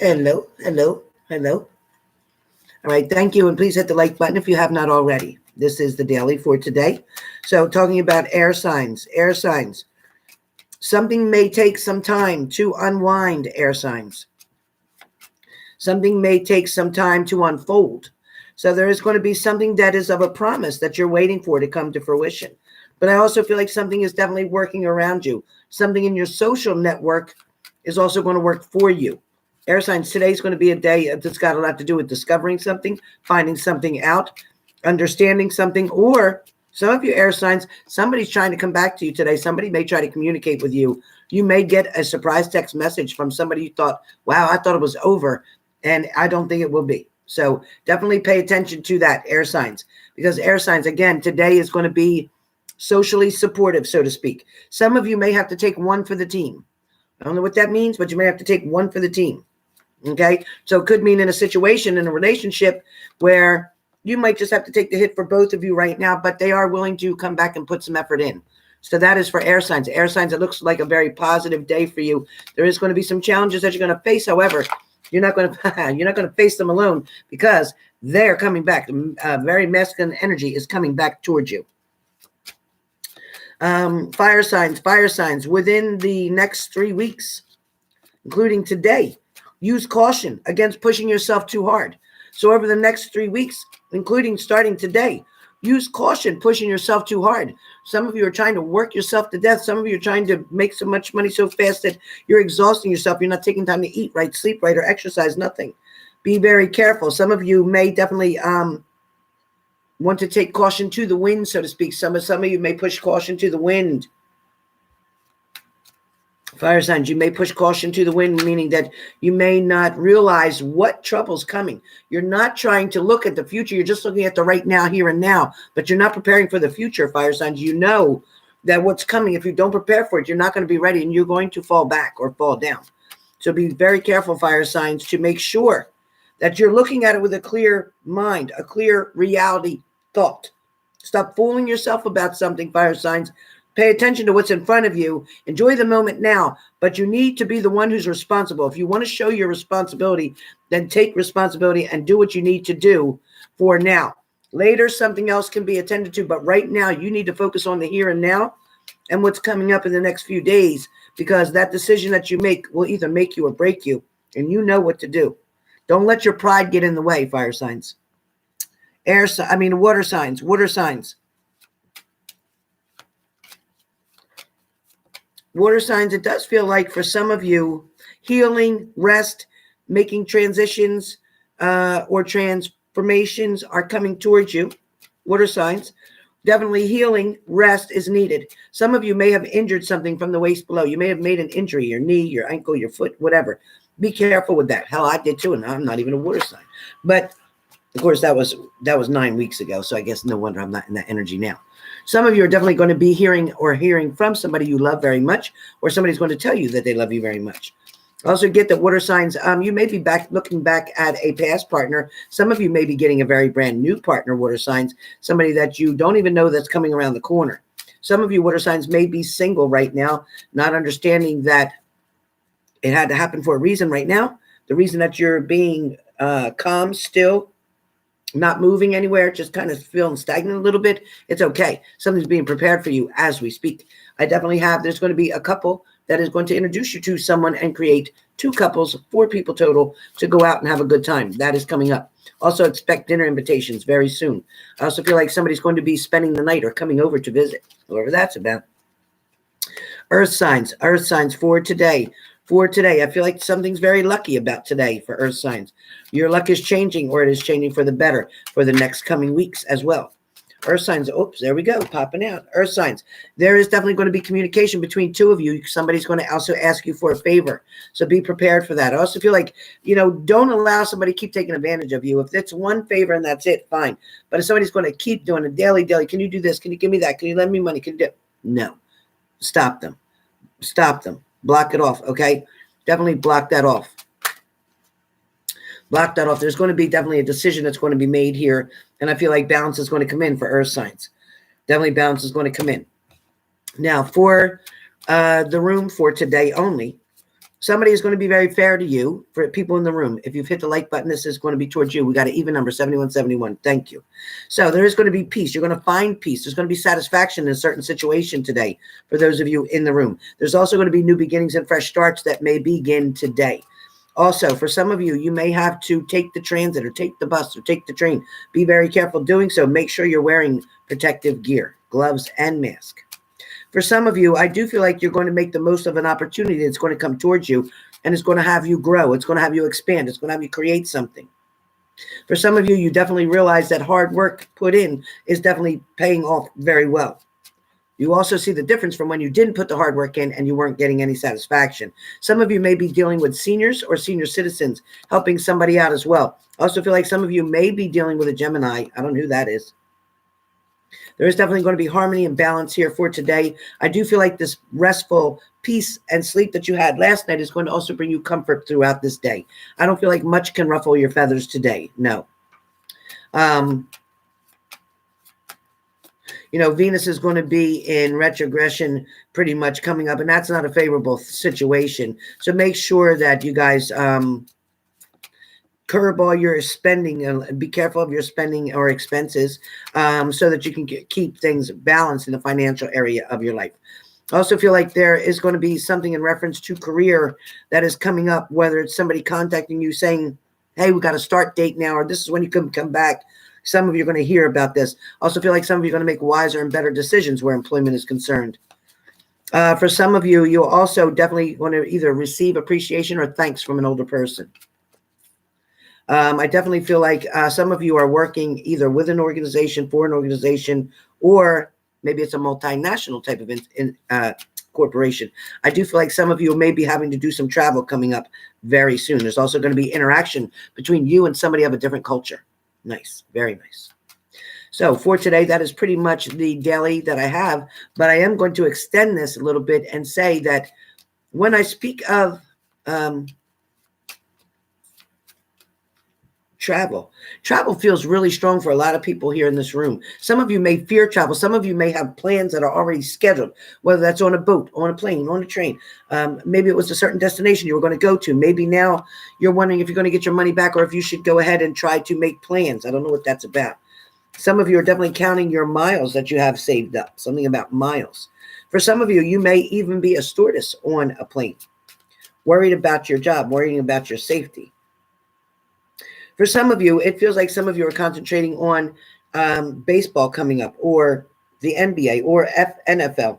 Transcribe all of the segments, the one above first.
Hello, hello, hello. All right, thank you. And please hit the like button if you have not already. This is the daily for today. So, talking about air signs, air signs. Something may take some time to unwind, air signs. Something may take some time to unfold. So, there is going to be something that is of a promise that you're waiting for to come to fruition. But I also feel like something is definitely working around you. Something in your social network is also going to work for you. Air signs, today is going to be a day that's got a lot to do with discovering something, finding something out, understanding something, or some of you air signs, somebody's trying to come back to you today. Somebody may try to communicate with you. You may get a surprise text message from somebody you thought, wow, I thought it was over, and I don't think it will be. So definitely pay attention to that, air signs, because air signs, again, today is going to be socially supportive, so to speak. Some of you may have to take one for the team. I don't know what that means, but you may have to take one for the team. Okay, so it could mean in a situation, in a relationship, where you might just have to take the hit for both of you right now, but they are willing to come back and put some effort in. So that is for air signs. Air signs, it looks like a very positive day for you. There is going to be some challenges that you're going to face. However, you're not going to face them alone, because they're coming back. Very masculine energy is coming back towards you. Fire signs within the next 3 weeks, including today. Use caution against pushing yourself too hard. So over the next 3 weeks, including starting today, use caution pushing yourself too hard. Some of you are trying to work yourself to death. Some of you are trying to make so much money so fast that you're exhausting yourself. You're not taking time to eat right, sleep right, or exercise, nothing. Be very careful. Some of you may definitely want to take caution to the wind, so to speak. Some of you may push caution to the wind. Fire signs, you may push caution to the wind, meaning that you may not realize what trouble's coming. You're not trying to look at the future. You're just looking at the right now, here and now, but you're not preparing for the future, fire signs. You know that what's coming, if you don't prepare for it, you're not going to be ready, and you're going to fall back or fall down. So be very careful, fire signs, to make sure that you're looking at it with a clear mind, a clear reality thought. Stop fooling yourself about something, fire signs. Pay attention to what's in front of you. Enjoy the moment now, but you need to be the one who's responsible. If you want to show your responsibility, then take responsibility and do what you need to do for now. Later, something else can be attended to, but right now, you need to focus on the here and now and what's coming up in the next few days, because that decision that you make will either make you or break you, and you know what to do. Don't let your pride get in the way, fire signs. Water signs, Water signs, it does feel like for some of you, healing, rest, making transitions or transformations are coming towards you. Water signs, definitely healing, rest is needed. Some of you may have injured something from the waist below. You may have made an injury, your knee, your ankle, your foot, whatever. Be careful with that. Hell, I did too, and I'm not even a water sign. But of course, that was 9 weeks ago, so I guess no wonder I'm not in that energy now. Some of you are definitely going to be hearing from somebody you love very much, or somebody's going to tell you that they love you very much. Also get that water signs, you may be looking back at a past partner. Some of you may be getting a very brand new partner, water signs, somebody that you don't even know that's coming around the corner. Some of you water signs may be single right now, not understanding that it had to happen for a reason right now. The reason that you're being calm, still, not moving anywhere, just kind of feeling stagnant a little bit, it's okay. Something's being prepared for you as we speak. I definitely there's going to be a couple that is going to introduce you to someone and create 2 couples, 4 people total, to go out and have a good time. That is coming up. Also expect dinner invitations very soon. I also feel like somebody's going to be spending the night or coming over to visit, whoever that's about. Earth signs for today. I feel like something's very lucky about today for earth signs. Your luck is changing, or it is changing for the better for the next coming weeks as well. Earth signs, oops, there we go, popping out. Earth signs, there is definitely going to be communication between 2 of you. Somebody's going to also ask you for a favor, so be prepared for that. I also feel like, don't allow somebody to keep taking advantage of you. If it's one favor and that's it, fine. But if somebody's going to keep doing a daily, can you do this? Can you give me that? Can you lend me money? Can you do? No. Stop them. Block it off, okay? Definitely block that off. There's going to be definitely a decision that's going to be made here, and I feel like balance is going to come in for earth signs. Definitely balance is going to come in. Now, for the room for today only, Somebody is going to be very fair to you. For people in the room, if you've hit the like button, this is going to be towards you. We got an even number, 7171. Thank you. So there is going to be peace. You're going to find peace. There's going to be satisfaction in a certain situation today for those of you in the room. There's also going to be new beginnings and fresh starts that may begin today. Also, for some of you, you may have to take the transit or take the bus or take the train. Be very careful doing so. Make sure you're wearing protective gear, gloves, and mask. For some of you, I do feel like you're going to make the most of an opportunity that's going to come towards you, and it's going to have you grow. It's going to have you expand. It's going to have you create something. For some of you, you definitely realize that hard work put in is definitely paying off very well. You also see the difference from when you didn't put the hard work in and you weren't getting any satisfaction. Some of you may be dealing with seniors or senior citizens, helping somebody out as well. I also feel like some of you may be dealing with a Gemini. I don't know who that is. There is definitely going to be harmony and balance here for today. I do feel like this restful peace and sleep that you had last night is going to also bring you comfort throughout this day. I don't feel like much can ruffle your feathers today. No. Venus is going to be in retrogression pretty much coming up, and that's not a favorable situation. So make sure that you guys curb all your spending and be careful of your spending or expenses so that you can keep things balanced in the financial area of your life. I also feel like there is going to be something in reference to career that is coming up, whether it's somebody contacting you saying, hey, we got a start date now, or this is when you can come back. Some of you are going to hear about this. I also feel like some of you are going to make wiser and better decisions where employment is concerned. For some of you, you'll also definitely want to either receive appreciation or thanks from an older person. I definitely feel like some of you are working either with an organization, for an organization, or maybe it's a multinational type of corporation. I do feel like some of you may be having to do some travel coming up very soon. There's also going to be interaction between you and somebody of a different culture. Nice. Very nice. So for today, that is pretty much the daily that I have, but I am going to extend this a little bit and say that when I speak of travel feels really strong for a lot of people here in this room. Some of you may fear travel. Some of you may have plans that are already scheduled, whether that's on a boat, on a plane, on a train. Maybe it was a certain destination you were going to go to. Maybe now you're wondering if you're going to get your money back or if you should go ahead and try to make plans. I don't know what that's about. Some of you are definitely counting your miles that you have saved up, something about miles. For some of you, you may even be a stewardess on a plane, worried about your job, worrying about your safety. For some of you, it feels like some of you are concentrating on baseball coming up, or the NBA, or NFL.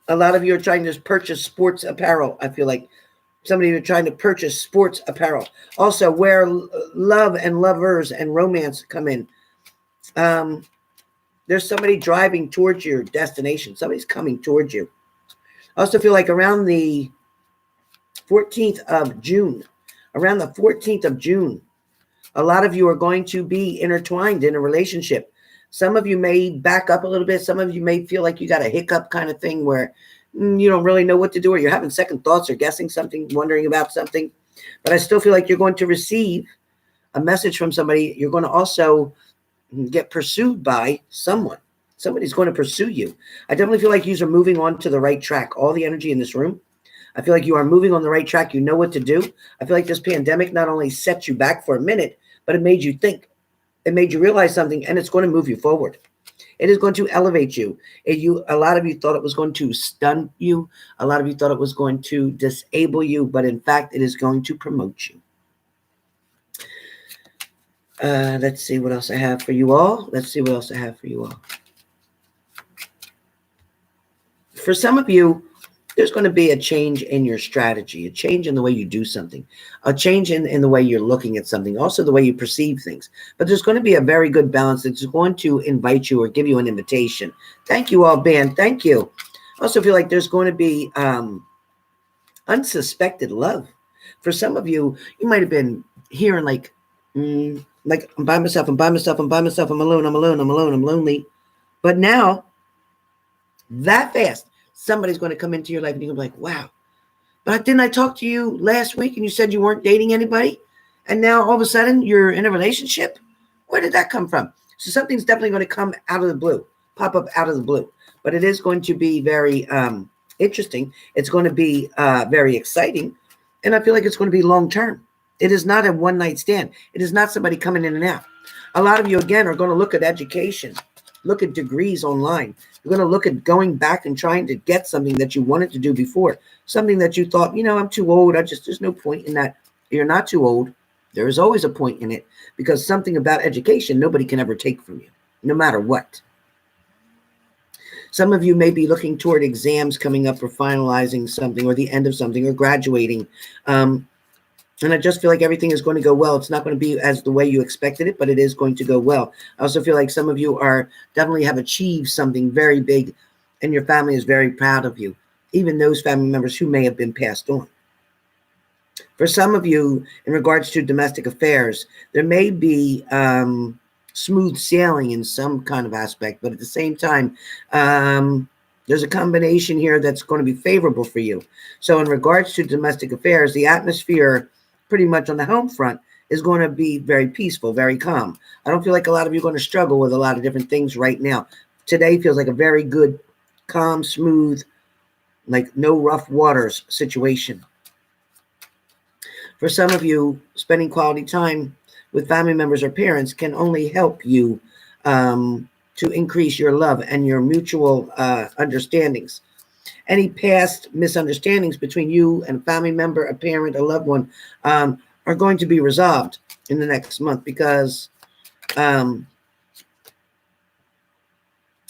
A lot of you are trying to purchase sports apparel. I feel like some of you are trying to purchase sports apparel. Also, where love and lovers and romance come in. There's somebody driving towards your destination. Somebody's coming towards you. I also feel like around the 14th of June, around the 14th of June, a lot of you are going to be intertwined in a relationship. Some of you may back up a little bit. Some of you may feel like you got a hiccup kind of thing where you don't really know what to do, or you're having second thoughts or guessing something, wondering about something. But I still feel like you're going to receive a message from somebody. You're going to also get pursued by someone. Somebody's going to pursue you. I definitely feel like you are moving on to the right track. All the energy in this room, I feel like you are moving on the right track. You know what to do. I feel like this pandemic not only set you back for a minute, but it made you think. It made you realize something, and it's going to move you forward. It is going to elevate you. A lot of you thought it was going to stun you. A lot of you thought it was going to disable you, but in fact, it is going to promote you. Let's see what else I have for you all. For some of you, there's going to be a change in your strategy, a change in the way you do something, a change in the way you're looking at something, also the way you perceive things. But there's going to be a very good balance that's going to invite you or give you an invitation. Thank you all, band. Thank you. I also feel like there's going to be unsuspected love. For some of you, you might have been hearing like I'm by myself, I'm alone, I'm lonely. But now, that fast, somebody's going to come into your life and you're going to be like, wow, but didn't I talk to you last week and you said you weren't dating anybody? And now all of a sudden you're in a relationship? Where did that come from? So something's definitely going to come out of the blue, pop up out of the blue. But it is going to be very interesting. It's going to be very exciting. And I feel like it's going to be long term. It is not a one night stand. It is not somebody coming in and out. A lot of you, again, are going to look at education, look at degrees online. You're going to look at going back and trying to get something that you wanted to do before, something that you thought, I'm too old. There's no point in that. You're not too old. There is always a point in it, because something about education nobody can ever take from you, no matter what. Some of you may be looking toward exams coming up, or finalizing something, or the end of something, or graduating. And I just feel like everything is going to go well. It's not going to be as the way you expected it, but it is going to go well. I also feel like some of you are definitely have achieved something very big, and your family is very proud of you, even those family members who may have been passed on. For some of you, in regards to domestic affairs, there may be smooth sailing in some kind of aspect, but at the same time, there's a combination here that's going to be favorable for you. So in regards to domestic affairs, the atmosphere pretty much on the home front is going to be very peaceful, very calm. I don't feel like a lot of you are going to struggle with a lot of different things right now. Today feels like a very good, calm, smooth, like no rough waters situation. For some of you, spending quality time with family members or parents can only help you to increase your love and your mutual understandings. Any past misunderstandings between you and a family member, a parent, a loved one, are going to be resolved in the next month, because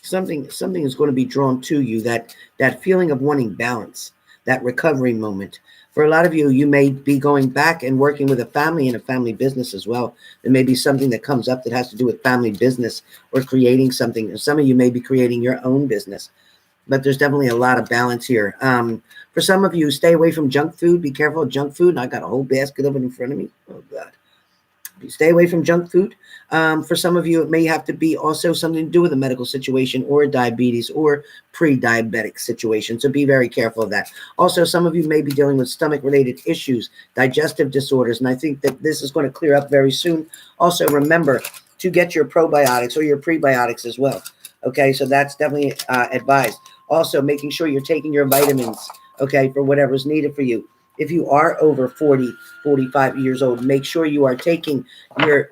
something is going to be drawn to you, that feeling of wanting balance, that recovery moment. For a lot of you, you may be going back and working with a family and a family business as well. There may be something that comes up that has to do with family business, or creating something. Some of you may be creating your own business, but there's definitely a lot of balance here. For some of you, stay away from junk food. Be careful of junk food. And I got a whole basket of it in front of me. Oh, God. Stay away from junk food. For some of you, it may have to be also something to do with a medical situation, or diabetes, or pre-diabetic situation. So be very careful of that. Also, some of you may be dealing with stomach-related issues, digestive disorders, and I think that this is going to clear up very soon. Also, remember to get your probiotics or your prebiotics as well. Okay, so that's definitely advised. Also, making sure you're taking your vitamins, okay, for whatever's needed for you. If you are over 40, 45 years old, make sure you are taking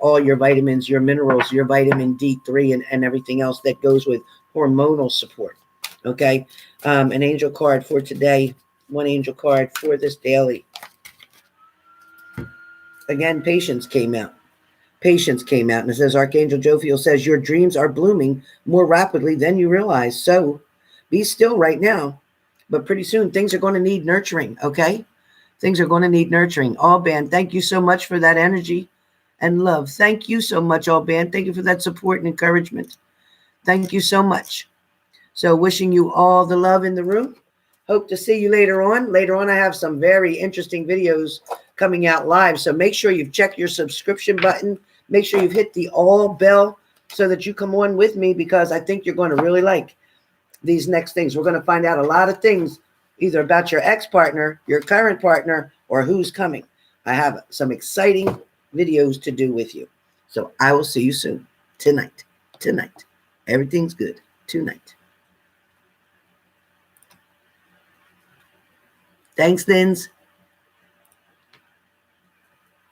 all your vitamins, your minerals, your vitamin D3, and everything else that goes with hormonal support. Okay. An angel card for today. One angel card for this daily. Again, patience came out. Patience came out, and it says, Archangel Jophiel says, your dreams are blooming more rapidly than you realize. So be still right now, but pretty soon things are going to need nurturing. Okay. Things are going to need nurturing. Alban, thank you so much for that energy and love. Thank you so much, Alban. Thank you for that support and encouragement. Thank you so much. So wishing you all the love in the room. Hope to see you later on. Later on, I have some very interesting videos coming out live. So make sure you've checked your subscription button. Make sure you've hit the all bell so that you come on with me, because I think you're going to really like these next things. We're going to find out a lot of things, either about your ex-partner, your current partner, or who's coming. I have some exciting videos to do with you. So I will see you soon. Tonight. Everything's good. Tonight. Thanks, Thins.